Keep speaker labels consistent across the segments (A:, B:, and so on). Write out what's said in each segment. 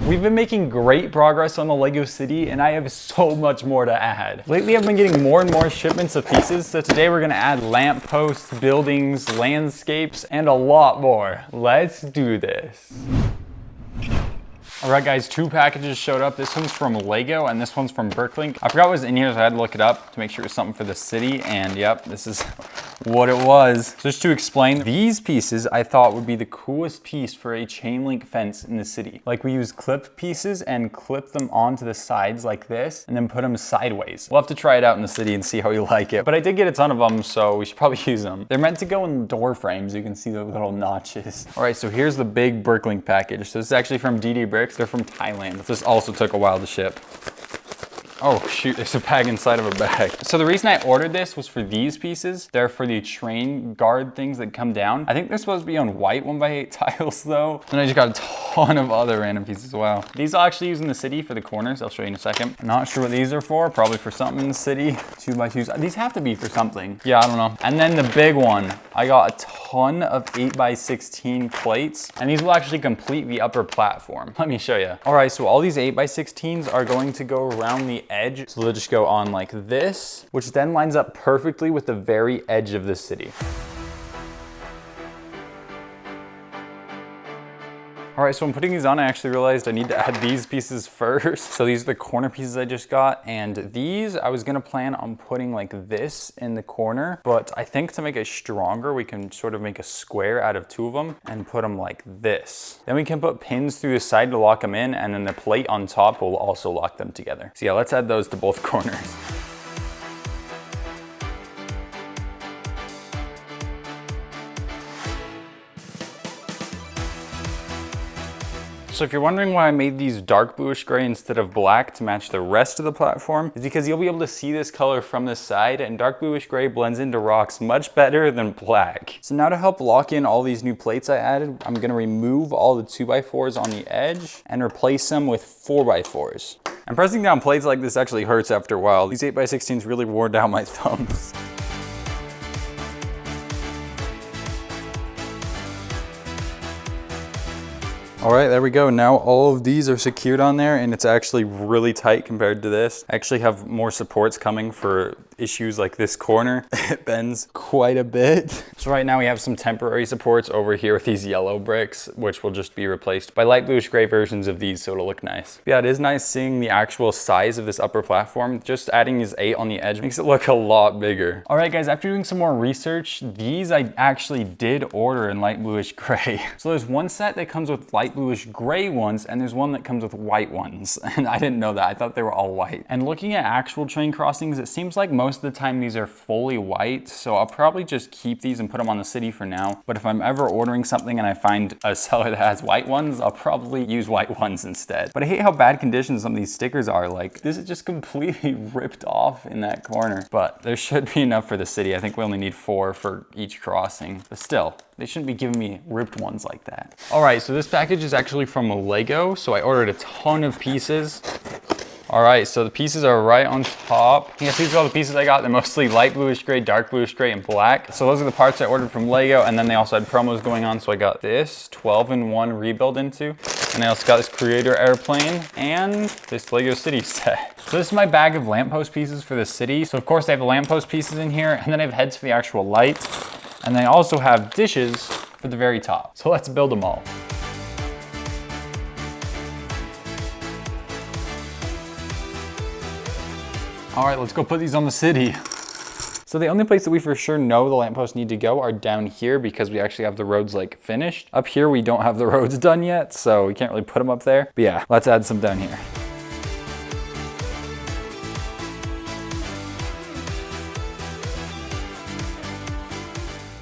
A: We've been making great progress on the Lego city, and I have so much more to add. Lately, I've been getting more and more shipments of pieces, so today we're gonna add lampposts, buildings, landscapes, and a lot more. Let's do this. All right, guys, 2 packages showed up. This one's from Lego and this one's from Bricklink. I forgot what was in here, so I had to look it up to make sure it was something for the city. And yep, this is what it was. So just to explain, these pieces I thought would be the coolest piece for a chain link fence in the city. Like, we use clip pieces and clip them onto the sides like this and then put them sideways. We'll have to try it out in the city and see how we like it. But I did get a ton of them, so we should probably use them. They're meant to go in door frames. You can see the little notches. All right, so here's the big Bricklink package. So this is actually from DD Bricks. They're from Thailand. This also took a while to ship. Oh shoot, there's a bag inside of a bag. So the reason I ordered this was for these pieces. They're for the train guard things that come down. I think they're supposed to be on white 1x8 tiles though. And I just got a ton of other random pieces as well. These I'll actually use in the city for the corners. I'll show you in a second. I'm not sure what these are for. Probably for something in the city. 2x2s. These have to be for something. Yeah, I don't know. And then the big one. I got a ton of 8x16 plates. And these will actually complete the upper platform. Let me show you. All right, so all these 8x16s are going to go around the edge. So they'll just go on like this, which then lines up perfectly with the very edge of the city. All right, so I'm putting these on. I actually realized I need to add these pieces first. So these are the corner pieces I just got. And these, I was gonna plan on putting like this in the corner, but I think to make it stronger, we can sort of make a square out of 2 of them and put them like this. Then we can put pins through the side to lock them in, and then the plate on top will also lock them together. So yeah, let's add those to both corners. So if you're wondering why I made these dark bluish gray instead of black to match the rest of the platform, it's because you'll be able to see this color from the side, and dark bluish gray blends into rocks much better than black. So now to help lock in all these new plates I added, I'm gonna remove all the 2x4s on the edge and replace them with 4x4s. And pressing down plates like this actually hurts after a while. These 8x16s really wore down my thumbs. All right, there we go. Now all of these are secured on there, and it's actually really tight compared to this. I actually have more supports coming for issues like this corner. It bends quite a bit. So right now we have some temporary supports over here with these yellow bricks, which will just be replaced by light bluish gray versions of these, so it'll look nice. But yeah, it is nice seeing the actual size of this upper platform. Just adding these 8 on the edge makes it look a lot bigger. All right, guys, after doing some more research, these I actually did order in light bluish gray. So there's one set that comes with light bluish gray ones, and there's one that comes with white ones. And I didn't know that. I thought they were all white. And looking at actual train crossings, it seems like most of the time these are fully white. So I'll probably just keep these and put them on the city for now. But if I'm ever ordering something and I find a seller that has white ones, I'll probably use white ones instead. But I hate how bad condition some of these stickers are. Like, this is just completely ripped off in that corner. But there should be enough for the city. I think we only need 4 for each crossing. But still, they shouldn't be giving me ripped ones like that. All right, so this package is actually from Lego. So I ordered a ton of pieces. All right, so the pieces are right on top. Yeah, these are all the pieces I got. They're mostly light bluish gray, dark bluish gray, and black. So those are the parts I ordered from Lego, and then they also had promos going on. So I got this 12-in-1 rebuild into, and I also got this Creator airplane and this Lego City set. So this is my bag of lamppost pieces for the city. So of course I have the lamppost pieces in here, and then I have heads for the actual light. And then I also have dishes for the very top. So let's build them all. All right, let's go put these on the city. So the only place that we for sure know the lampposts need to go are down here, because we actually have the roads like finished. Up here, we don't have the roads done yet, so we can't really put them up there. But yeah, let's add some down here.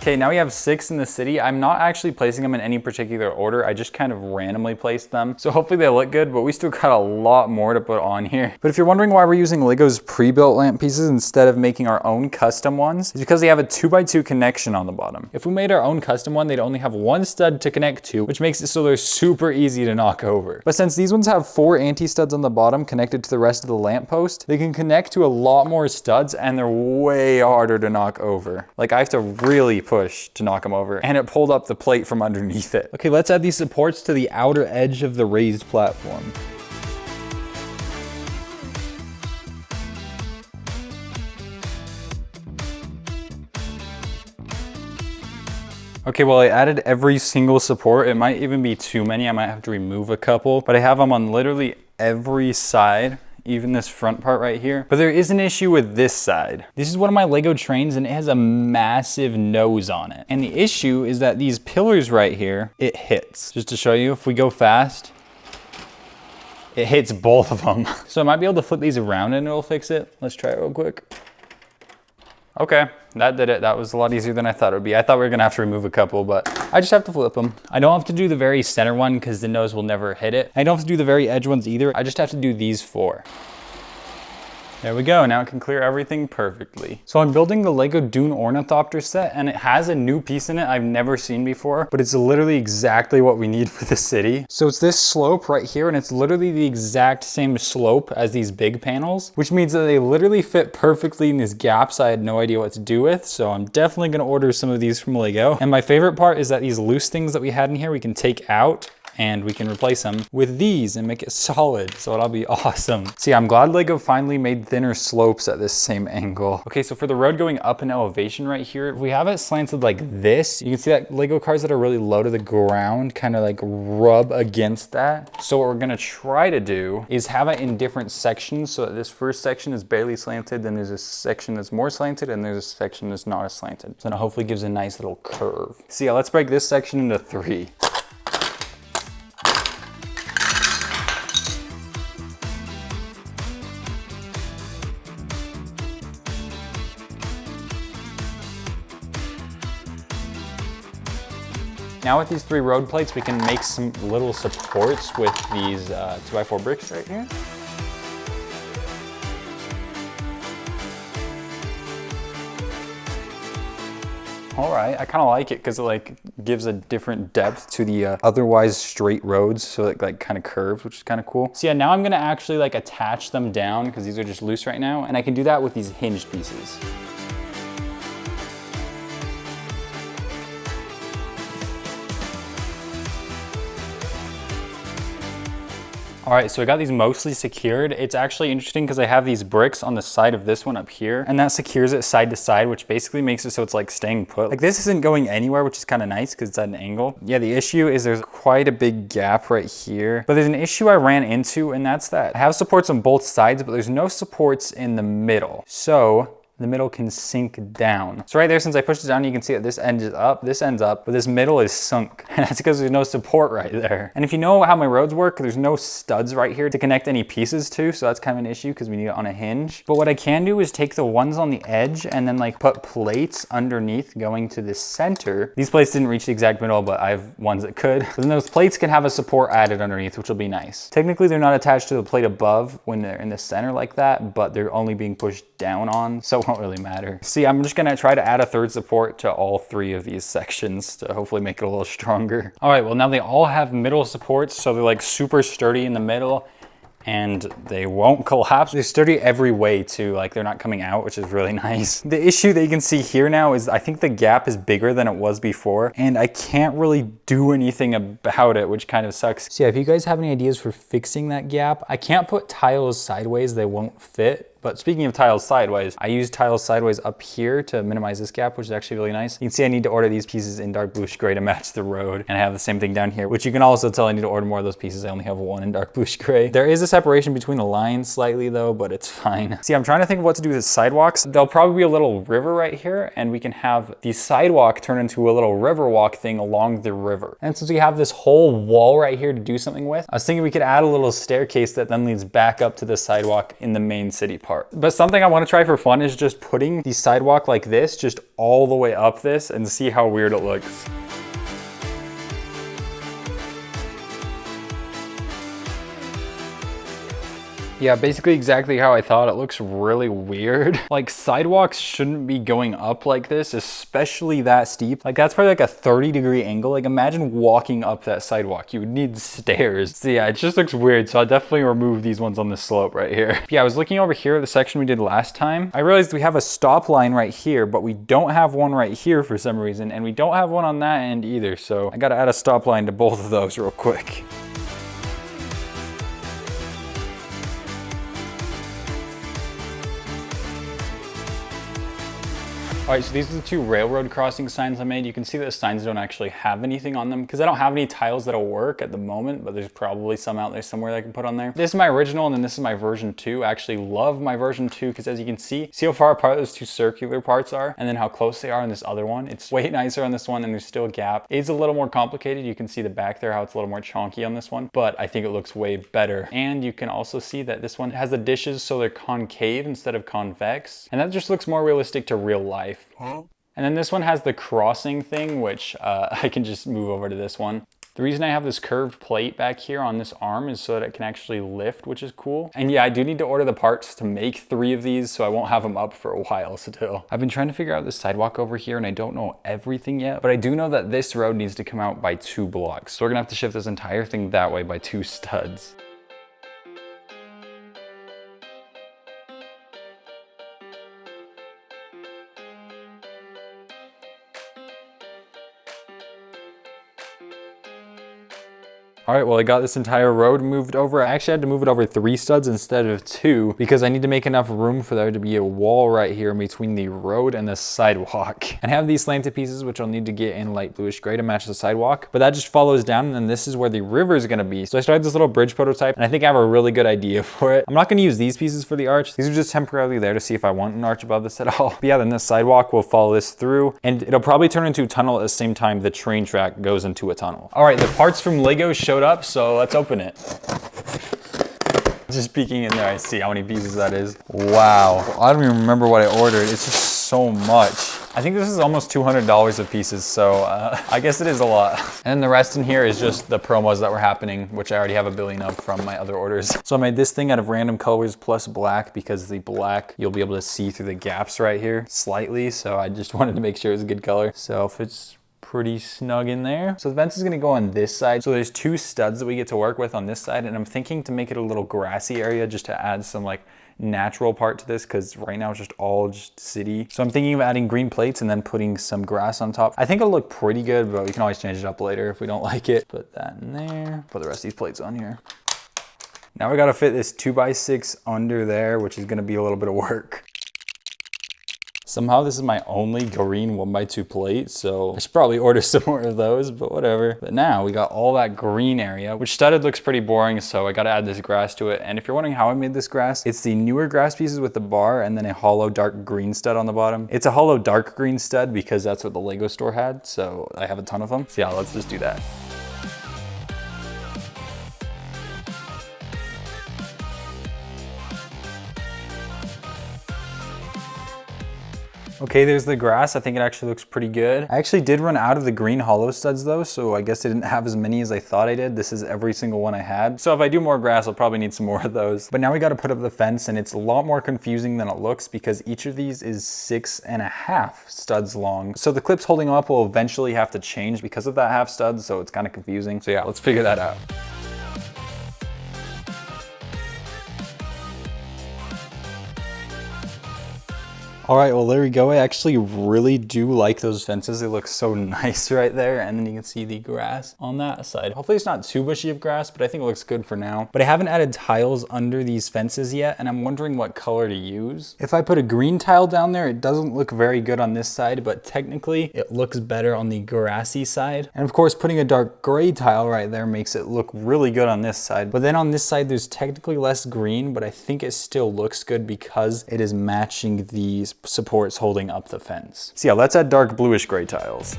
A: Okay, now we have 6 in the city. I'm not actually placing them in any particular order. I just kind of randomly placed them. So hopefully they look good, but we still got a lot more to put on here. But if you're wondering why we're using Lego's pre-built lamp pieces instead of making our own custom ones, it's because they have a 2x2 connection on the bottom. If we made our own custom one, they'd only have 1 stud to connect to, which makes it so they're super easy to knock over. But since these ones have 4 anti-studs on the bottom connected to the rest of the lamp post, they can connect to a lot more studs, and they're way harder to knock over. Like, I have to really push push to knock them over. And it pulled up the plate from underneath it. Okay, let's add these supports to the outer edge of the raised platform. Okay, well, I added every single support. It might even be too many. I might have to remove a couple, but I have them on literally every side, even this front part right here. But there is an issue with this side. This is one of my Lego trains and it has a massive nose on it. And the issue is that these pillars right here, it hits. Just to show you, if we go fast, it hits both of them. So I might be able to flip these around and it'll fix it. Let's try it real quick. Okay, that did it. That was a lot easier than I thought it would be. I thought we were gonna have to remove a couple, but I just have to flip them. I don't have to do the very center one because the nose will never hit it. I don't have to do the very edge ones either. I just have to do these 4. There we go, now it can clear everything perfectly. So I'm building the Lego Dune Ornithopter set and it has a new piece in it I've never seen before, but it's literally exactly what we need for the city. So it's this slope right here and it's literally the exact same slope as these big panels, which means that they literally fit perfectly in these gaps I had no idea what to do with. So I'm definitely gonna order some of these from Lego. And my favorite part is that these loose things that we had in here, we can take out and we can replace them with these and make it solid. So it'll be awesome. See, I'm glad Lego finally made thinner slopes at this same angle. Okay, so for the road going up in elevation right here, if we have it slanted like this, you can see that Lego cars that are really low to the ground kind of like rub against that. So what we're gonna try to do is have it in different sections so that this first section is barely slanted, then there's a section that's more slanted, and there's a section that's not as slanted. So it hopefully gives a nice little curve. So yeah, let's break this section into 3. Now with these 3 road plates, we can make some little supports with these 2x4 bricks right here. All right, I kind of like it because it like gives a different depth to the otherwise straight roads. So it like kind of curves, which is kind of cool. So yeah, now I'm gonna actually like attach them down because these are just loose right now. And I can do that with these hinged pieces. All right, so I got these mostly secured. It's actually interesting because I have these bricks on the side of this one up here, and that secures it side to side, which basically makes it so it's like staying put. Like this isn't going anywhere, which is kind of nice because it's at an angle. Yeah, the issue is there's quite a big gap right here, but there's an issue I ran into, and that's that I have supports on both sides, but there's no supports in the middle. So the middle can sink down. So right there, since I pushed it down, you can see that this end is up, this ends up, but this middle is sunk. And that's because there's no support right there. And if you know how my roads work, there's no studs right here to connect any pieces to, so that's kind of an issue because we need it on a hinge. But what I can do is take the ones on the edge and then like put plates underneath going to the center. These plates didn't reach the exact middle, but I have ones that could. But then those plates can have a support added underneath, which will be nice. Technically, they're not attached to the plate above when they're in the center like that, but they're only being pushed down on, so it won't really matter. See, I'm just gonna try to add a 3rd support to all 3 of these sections to hopefully make it a little stronger. All right, well now they all have middle supports, so they're like super sturdy in the middle and they won't collapse. They're sturdy every way too, like they're not coming out, which is really nice. The issue that you can see here now is I think the gap is bigger than it was before and I can't really do anything about it, which kind of sucks. So yeah, if you guys have any ideas for fixing that gap, I can't put tiles sideways, they won't fit. But speaking of tiles sideways, I use tiles sideways up here to minimize this gap, which is actually really nice. You can see I need to order these pieces in dark bluish gray to match the road. And I have the same thing down here, which you can also tell I need to order more of those pieces. I only have 1 in dark bluish gray. There is a separation between the lines slightly though, but it's fine. See, I'm trying to think of what to do with the sidewalks. There'll probably be a little river right here, and we can have the sidewalk turn into a little river walk thing along the river. And since we have this whole wall right here to do something with, I was thinking we could add a little staircase that then leads back up to the sidewalk in the main city part. But something I want to try for fun is just putting the sidewalk like this, just all the way up this, and see how weird it looks. Yeah, basically exactly how I thought. It looks really weird. Like sidewalks shouldn't be going up like this, especially that steep. Like that's probably like a 30-degree angle. Like imagine walking up that sidewalk. You would need stairs. So yeah, it just looks weird. So I'll definitely remove these ones on the slope right here. Yeah, I was looking over here at the section we did last time. I realized we have a stop line right here, but we don't have one right here for some reason. And we don't have one on that end either. So I gotta add a stop line to both of those real quick. All right, so these are the two railroad crossing signs I made. You can see that the signs don't actually have anything on them because I don't have any tiles that'll work at the moment, but there's probably some out there somewhere that I can put on there. This is my original and then this is my version 2. I actually love my version 2 because as you can see how far apart those two circular parts are and then how close they are in this other one. It's way nicer on this one and there's still a gap. It's a little more complicated. You can see the back there, how it's a little more chonky on this one, but I think it looks way better. And you can also see that this one has the dishes so they're concave instead of convex. And that just looks more realistic to real life. Huh? And then this one has the crossing thing, which I can just move over to this one. The reason I have this curved plate back here on this arm is so that it can actually lift, which is cool. And yeah, I do need to order the parts to make 3 of these, so I won't have them up for a while still. I've been trying to figure out this sidewalk over here and I don't know everything yet, but I do know that this road needs to come out by 2 blocks. So we're gonna have to shift this entire thing that way by 2 studs. All right, well, I got this entire road moved over. I actually had to move it over 3 studs instead of 2 because I need to make enough room for there to be a wall right here in between the road and the sidewalk. And I have these slanted pieces, which I'll need to get in light bluish gray to match the sidewalk, but that just follows down and then this is where the river is gonna be. So I started this little bridge prototype and I think I have a really good idea for it. I'm not gonna use these pieces for the arch. These are just temporarily there to see if I want an arch above this at all. But yeah, then the sidewalk will follow this through and it'll probably turn into a tunnel at the same time the train track goes into a tunnel. All right, the parts from Lego showed up, so let's open it. Just peeking in there, I see how many pieces that is. Wow, I don't even remember what I ordered. It's just so much. I think this is almost $200 of pieces, so I guess it is a lot. And then the rest in here is just the promos that were happening, which I already have a billion of from my other orders. So I made this thing out of random colors plus black because the black, you'll be able to see through the gaps right here slightly. So I just wanted to make sure it was a good color. So if it's pretty snug in there. So the fence is gonna go on this side. So there's 2 studs that we get to work with on this side. And I'm thinking to make it a little grassy area just to add some like natural part to this because right now it's just all city. So I'm thinking of adding green plates and then putting some grass on top. I think it'll look pretty good, but we can always change it up later if we don't like it. Put that in there. Put the rest of these plates on here. Now we gotta fit this 2x6 under there, which is gonna be a little bit of work. Somehow this is my only green 1x2 plate, so I should probably order some more of those, but whatever. But now we got all that green area, which studded looks pretty boring, so I gotta add this grass to it. And if you're wondering how I made this grass, it's the newer grass pieces with the bar and then a hollow dark green stud on the bottom. It's a hollow dark green stud because that's what the Lego store had, so I have a ton of them. So yeah, let's just do that. Okay, there's the grass. I think it actually looks pretty good. I actually did run out of the green hollow studs though, so I guess I didn't have as many as I thought I did. This is every single one I had. So if I do more grass, I'll probably need some more of those. But now we got to put up the fence and it's a lot more confusing than it looks because each of these is 6.5 studs long. So the clips holding up will eventually have to change because of that half stud, so it's kind of confusing. So yeah, let's figure that out. All right, well, there we go. I actually really do like those fences. They look so nice right there. And then you can see the grass on that side. Hopefully it's not too bushy of grass, but I think it looks good for now. But I haven't added tiles under these fences yet, and I'm wondering what color to use. If I put a green tile down there, it doesn't look very good on this side, but technically it looks better on the grassy side. And of course, putting a dark gray tile right there makes it look really good on this side. But then on this side, there's technically less green, but I think it still looks good because it is matching these supports holding up the fence. So yeah, let's add dark bluish gray tiles.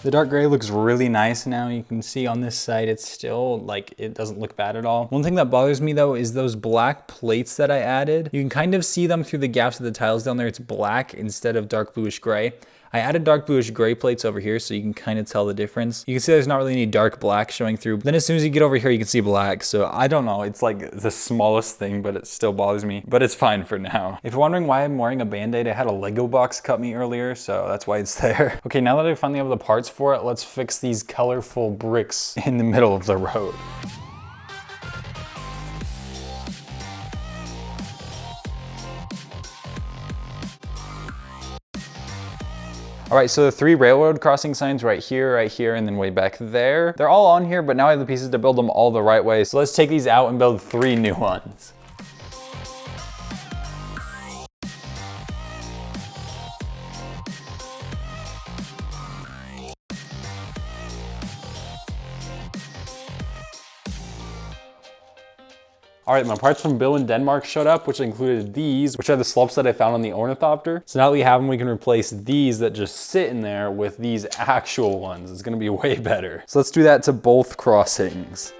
A: The dark gray looks really nice now. You can see on this side, it's still like, it doesn't look bad at all. One thing that bothers me though is those black plates that I added. You can kind of see them through the gaps of the tiles down there. It's black instead of dark bluish gray. I added dark bluish gray plates over here so you can kind of tell the difference. You can see there's not really any dark black showing through. But then as soon as you get over here, you can see black. So I don't know, it's like the smallest thing, but it still bothers me. But it's fine for now. If you're wondering why I'm wearing a Band-Aid, I had a Lego box cut me earlier, so that's why it's there. Okay, now that I finally have the parts for it, let's fix these colorful bricks in the middle of the road. All right, so the 3 railroad crossing signs right here, and then way back there. They're all on here, but now I have the pieces to build them all the right way. So let's take these out and build 3 new ones. All right, my parts from Bill in Denmark showed up, which included these, which are the slopes that I found on the ornithopter. So now that we have them, we can replace these that just sit in there with these actual ones. It's gonna be way better. So let's do that to both crossings.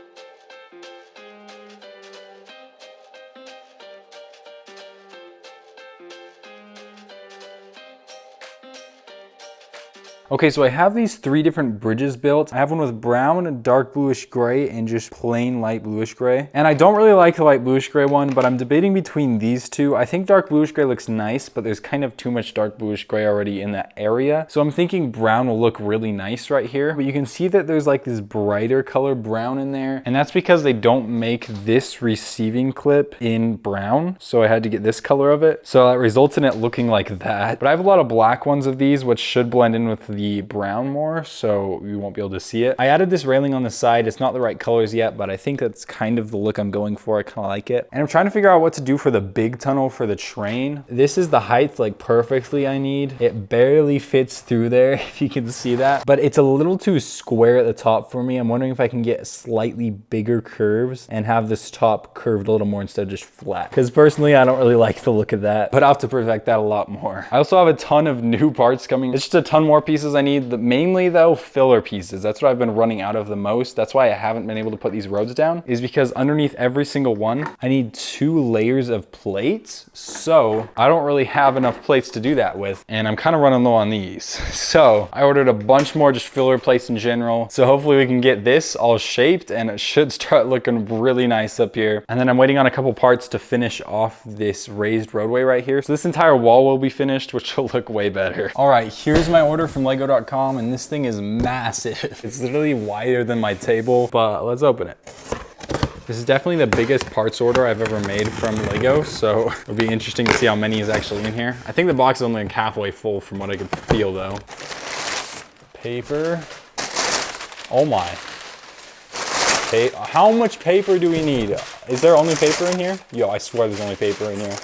A: Okay, so I have these 3 different bridges built. I have one with brown, dark bluish gray, and just plain light bluish gray. And I don't really like the light bluish gray one, but I'm debating between these 2. I think dark bluish gray looks nice, but there's kind of too much dark bluish gray already in that area. So I'm thinking brown will look really nice right here. But you can see that there's like this brighter color brown in there. And that's because they don't make this receiving clip in brown. So I had to get this color of it. So that results in it looking like that. But I have a lot of black ones of these, which should blend in with the brown more, so you won't be able to see it. I added this railing on the side. It's not the right colors yet, but I think that's kind of the look I'm going for. I kind of like it. And I'm trying to figure out what to do for the big tunnel for the train. This is the height like perfectly I need. It barely fits through there, if you can see that. But it's a little too square at the top for me. I'm wondering if I can get slightly bigger curves and have this top curved a little more instead of just flat. Because personally, I don't really like the look of that, but I'll have to perfect that a lot more. I also have a ton of new parts coming. It's just a ton more pieces I need. Mainly though, filler pieces. That's what I've been running out of the most. That's why I haven't been able to put these roads down, is because underneath every single one, I need 2 layers of plates. So I don't really have enough plates to do that with. And I'm kind of running low on these. So I ordered a bunch more just filler plates in general. So hopefully we can get this all shaped and it should start looking really nice up here. And then I'm waiting on a couple parts to finish off this raised roadway right here. So this entire wall will be finished, which will look way better. All right, here's my order from lego.com. And this thing is massive. It's literally wider than my table, but let's open it. This is definitely the biggest parts order I've ever made from Lego, so it'll be interesting to see how many is actually in here. I think the box is only like halfway full from what I could feel though. Paper. Oh my. How much paper do we need? Is there only paper in here? Yo, I swear there's only paper in here.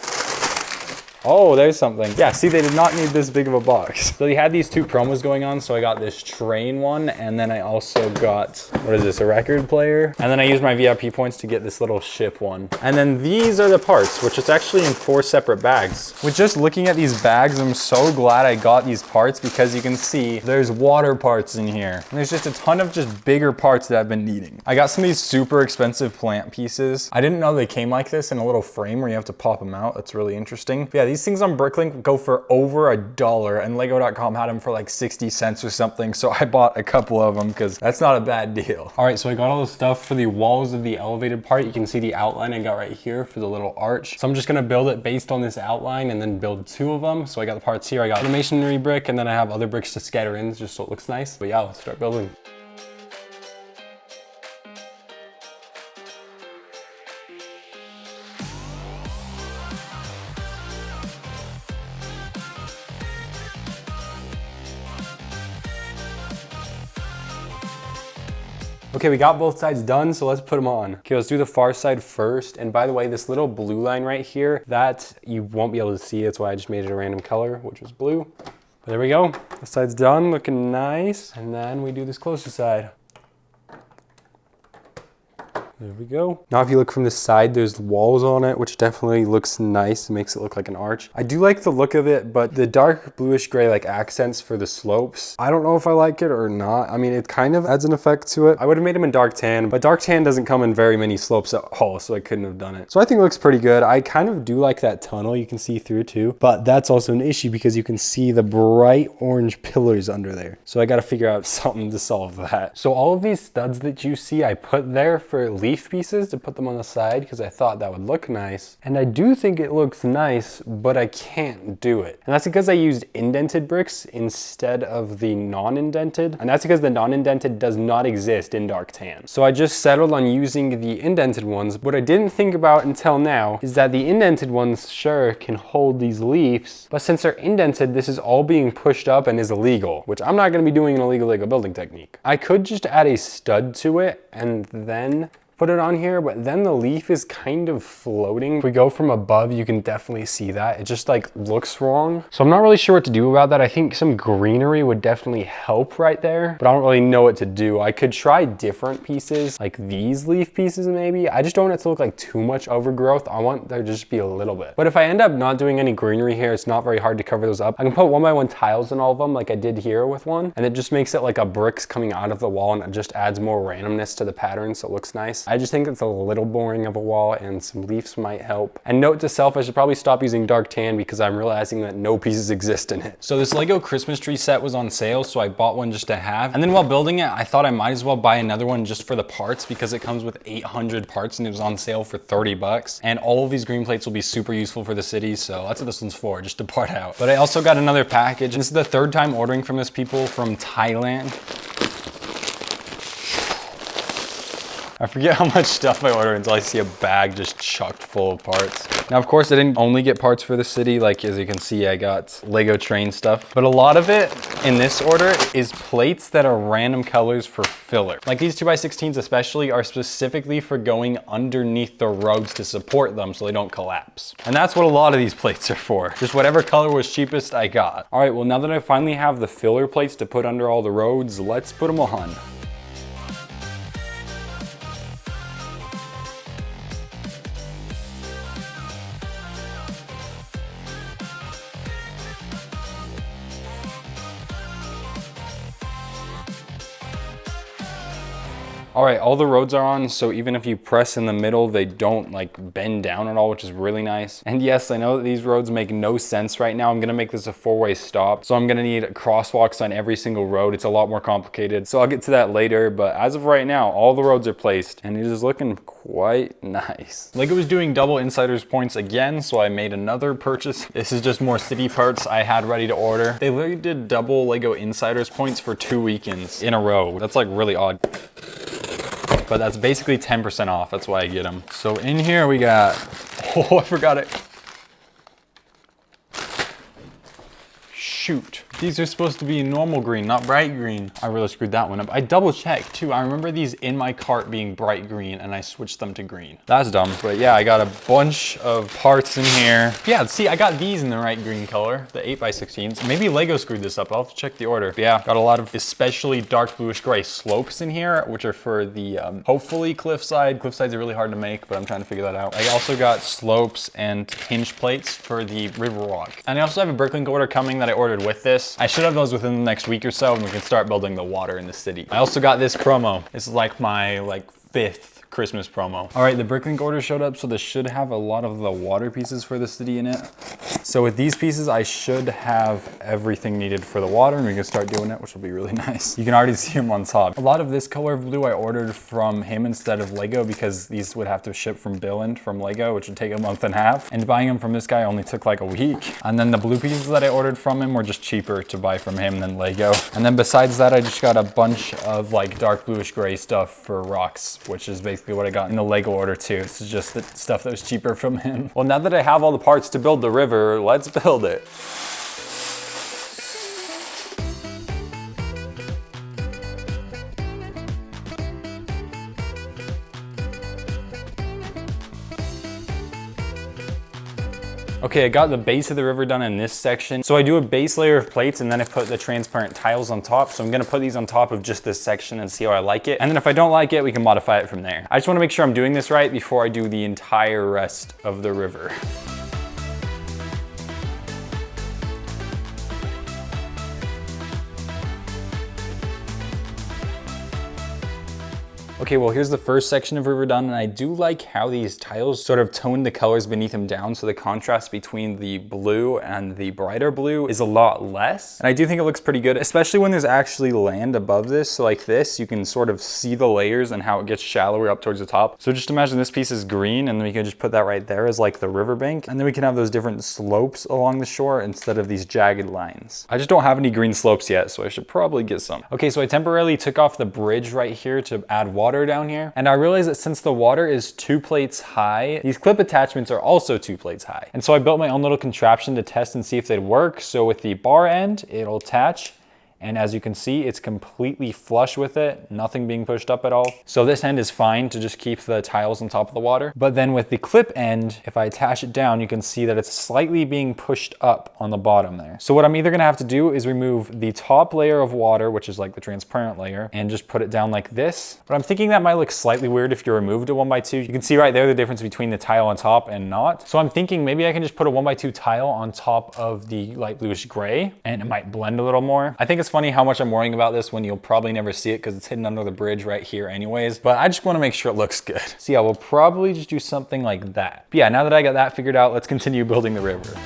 A: Oh, there's something. Yeah, see, they did not need this big of a box. So they had these 2 promos going on. So I got this train one, and then I also got, what is this, a record player? And then I used my VIP points to get this little ship one. And then these are the parts, which is actually in 4 separate bags. With just looking at these bags, I'm so glad I got these parts because you can see there's water parts in here. And there's just a ton of just bigger parts that I've been needing. I got some of these super expensive plant pieces. I didn't know they came like this in a little frame where you have to pop them out. That's really interesting. But yeah, these things on Bricklink go for over $1, and lego.com had them for like 60 cents or something. So I bought a couple of them because that's not a bad deal. All right, so I got all the stuff for the walls of the elevated part. You can see the outline I got right here for the little arch. So I'm just gonna build it based on this outline and then build 2 of them. So I got the parts here. I got the masonry brick, and then I have other bricks to scatter in just so it looks nice. But yeah, let's start building. Okay, we got both sides done, so let's put them on. Okay, let's do the far side first. And by the way, this little blue line right here, that you won't be able to see. That's why I just made it a random color, which was blue. But there we go. This side's done, looking nice. And then we do this closer side.
B: There we go. Now if you look from the side, there's walls on it, which definitely looks nice. It makes it look like an arch. I do like the look of it, but the dark bluish gray like accents for the slopes, I don't know if I like it or not. I mean, it kind of adds an effect to it. I would have made them in dark tan, but dark tan doesn't come in very many slopes at all, so I couldn't have done it. So I think it looks pretty good. I kind of do like that tunnel you can see through too, but that's also an issue because you can see the bright orange pillars under there. So I got to figure out something to solve that. So all of these studs that you see, I put there for leaf pieces to put them on the side because I thought that would look nice. And I do think it looks nice, but I can't do it. And that's because I used indented bricks instead of the non-indented. And that's because the non-indented does not exist in dark tan. So I just settled on using the indented ones. What I didn't think about until now is that the indented ones sure can hold these leaves, but since they're indented, this is all being pushed up and is illegal, which I'm not going to be doing an illegal Lego building technique. I could just add a stud to it and then put it on here, but then the leaf is kind of floating. If we go from above, you can definitely see that. It just like looks wrong. So I'm not really sure what to do about that. I think some greenery would definitely help right there, but I don't really know what to do. I could try different pieces, like these leaf pieces maybe. I just don't want it to look like too much overgrowth. I want there to just be a little bit. But if I end up not doing any greenery here, it's not very hard to cover those up. I can put 1x1 tiles in all of them like I did here with one, and it just makes it like a bricks coming out of the wall, and it just adds more randomness to the pattern so it looks nice. I just think it's a little boring of a wall, and some leaves might help. And note to self, I should probably stop using dark tan because I'm realizing that no pieces exist in it. So this Lego Christmas tree set was on sale, so I bought one just to have. And then while building it, I thought I might as well buy another one just for the parts because it comes with 800 parts and it was on sale for 30 bucks. And all of these green plates will be super useful for the city, so that's what this one's for, just to part out. But I also got another package. This is the third time ordering from this people from Thailand. I forget how much stuff I order until I see a bag just chocked full of parts. Now, of course, I didn't only get parts for the city. Like, as you can see, I got Lego train stuff. But a lot of it in this order is plates that are random colors for filler. Like these 2x16s especially are specifically for going underneath the roads to support them so they don't collapse. And that's what a lot of these plates are for. Just whatever color was cheapest, I got. All right, well, now that I finally have the filler plates to put under all the roads, let's put them on. All right, all the roads are on, so even if you press in the middle, they don't like bend down at all, which is really nice. And yes, I know that these roads make no sense right now. I'm gonna make this a 4-way stop, so I'm gonna need crosswalks on every single road. It's a lot more complicated, so I'll get to that later, but as of right now, all the roads are placed, and it is looking quite nice. Lego was doing double insiders points again, so I made another purchase. This is just more city parts I had ready to order. They literally did double Lego insiders points for 2 weekends in a row. That's like really odd. But that's basically 10% off. That's why I get them. So in here we got, oh, I forgot it. Shoot. These are supposed to be normal green, not bright green. I really screwed that one up. I double checked too. I remember these in my cart being bright green and I switched them to green. That's dumb, but yeah, I got a bunch of parts in here. Yeah, see, I got these in the right green color, the 8x16s. Maybe Lego screwed this up. I'll have to check the order. But yeah, got a lot of especially dark bluish gray slopes in here, which are for the, hopefully cliffside. Cliffsides are really hard to make, but I'm trying to figure that out. I also got slopes and hinge plates for the river walk. And I also have a bricklink order coming that I ordered with this. I should have those within the next week or so, and we can start building the water in the city. I also got this promo. This is like my 5th Christmas promo. All right, the bricklink order showed up, so this should have a lot of the water pieces for the city in it. So with these pieces, I should have everything needed for the water, and we can start doing it, which will be really nice. You can already see him on top. A lot of this color of blue I ordered from him instead of Lego because these would have to ship from Billund from Lego, which would take a month and a half. And buying them from this guy only took like a week. And then the blue pieces that I ordered from him were just cheaper to buy from him than Lego. And then besides that, I just got a bunch of like dark bluish gray stuff for rocks, which is basically what I got in the Lego order too. This is just the stuff that was cheaper from him. Well, now that I have all the parts to build the river, let's build it.
A: Okay, I got the base of the river done in this section. So I do a base layer of plates and then I put the transparent tiles on top. So I'm gonna put these on top of just this section and see how I like it. And then if I don't like it, we can modify it from there. I just wanna make sure I'm doing this right before I do the entire rest of the river. Okay, well here's the first section of river done, and I do like how these tiles sort of tone the colors beneath them down, so the contrast between the blue and the brighter blue is a lot less. And I do think it looks pretty good, especially when there's actually land above this. So like this, you can sort of see the layers and how it gets shallower up towards the top. So just imagine this piece is green, and then we can just put that right there as like the riverbank. And then we can have those different slopes along the shore instead of these jagged lines. I just don't have any green slopes yet, so I should probably get some. Okay, so I temporarily took off the bridge right here to add water down here. And I realized that since the water is 2 plates high, these clip attachments are also 2 plates high. And so I built my own little contraption to test and see if they'd work. So with the bar end, it'll attach. And as you can see, it's completely flush with it, nothing being pushed up at all. So this end is fine to just keep the tiles on top of the water. But then with the clip end, if I attach it down, you can see that it's slightly being pushed up on the bottom there. So what I'm either gonna have to do is remove the top layer of water, which is like the transparent layer, and just put it down like this. But I'm thinking that might look slightly weird if you removed a 1x2. You can see right there the difference between the tile on top and not. So I'm thinking maybe I can just put a 1x2 tile on top of the light bluish gray, and it might blend a little more. I think it's funny how much I'm worrying about this when you'll probably never see it because it's hidden under the bridge right here anyways, but I just want to make sure it looks good. So yeah, we'll probably just do something like that. But yeah, now that I got that figured out, let's continue building the river.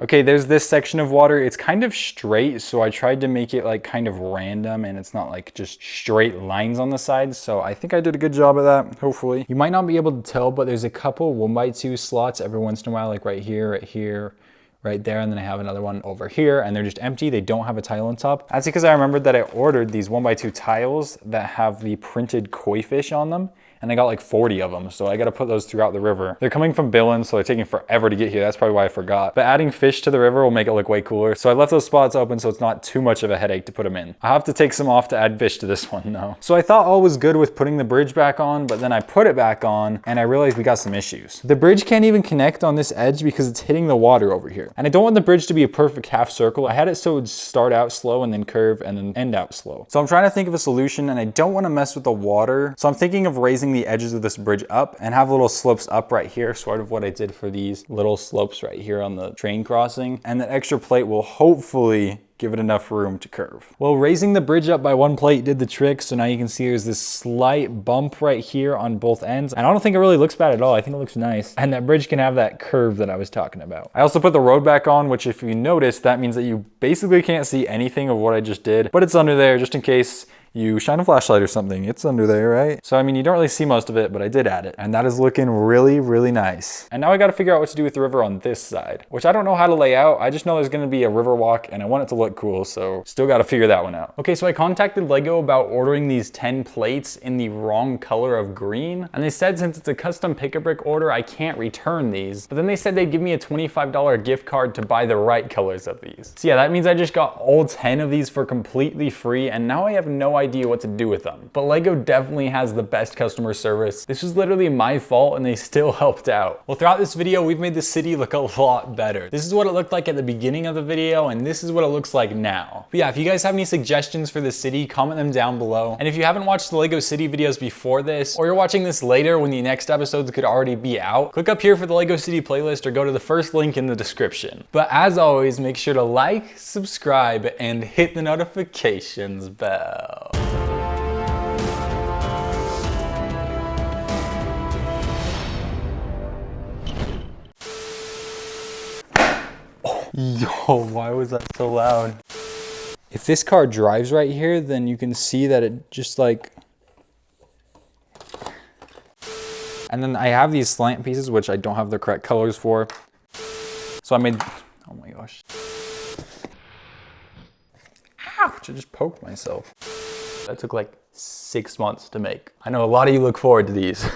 A: Okay, there's this section of water. It's kind of straight, so I tried to make it like kind of random and it's not like just straight lines on the sides. So I think I did a good job of that, hopefully. You might not be able to tell, but there's a couple 1x2 slots every once in a while, like right here, right there, and then I have another one over here, and they're just empty. They don't have a tile on top. That's because I remembered that I ordered these 1x2 tiles that have the printed koi fish on them, and I got like 40 of them, so I gotta put those throughout the river. They're coming from Billings, so they're taking forever to get here. That's probably why I forgot. But adding fish to the river will make it look way cooler, so I left those spots open so it's not too much of a headache to put them in. I have to take some off to add fish to this one though. So I thought all was good with putting the bridge back on, but then I put it back on, and I realized we got some issues. The bridge can't even connect on this edge because it's hitting the water over here. And I don't want the bridge to be a perfect half circle. I had it so it would start out slow and then curve and then end out slow. So I'm trying to think of a solution, and I don't want to mess with the water. So I'm thinking of raising the edges of this bridge up and have little slopes up right here, sort of what I did for these little slopes right here on the train crossing. And that extra plate will hopefully give it enough room to curve. Well, raising the bridge up by 1 plate did the trick. So now you can see there's this slight bump right here on both ends. And I don't think it really looks bad at all. I think it looks nice. And that bridge can have that curve that I was talking about. I also put the road back on, which if you notice, that means that you basically can't see anything of what I just did, but it's under there just in case you shine a flashlight or something. It's under there, right? So I mean, you don't really see most of it, but I did add it. And that is looking really, really nice. And now I gotta figure out what to do with the river on this side, which I don't know how to lay out. I just know there's gonna be a river walk and I want it to look cool, so still gotta figure that one out. Okay, so I contacted Lego about ordering these 10 plates in the wrong color of green. And they said since it's a custom pick-a-brick order, I can't return these. But then they said they'd give me a $25 gift card to buy the right colors of these. So yeah, that means I just got all 10 of these for completely free, and now I have no idea what to do with them. But Lego definitely has the best customer service. This was literally my fault and they still helped out. Well, throughout this video, we've made the city look a lot better. This is what it looked like at the beginning of the video, and this is what it looks like now. But yeah, if you guys have any suggestions for the city, comment them down below. And if you haven't watched the Lego City videos before this, or you're watching this later when the next episodes could already be out, click up here for the Lego City playlist or go to the first link in the description. But as always, make sure to like, subscribe, and hit the notifications bell. Yo, why was that so loud? If this car drives right here, then you can see that it just like... And then I have these slant pieces, which I don't have the correct colors for. So I made... Oh my gosh. Ouch, I just poked myself. That took like 6 months to make. I know a lot of you look forward to these.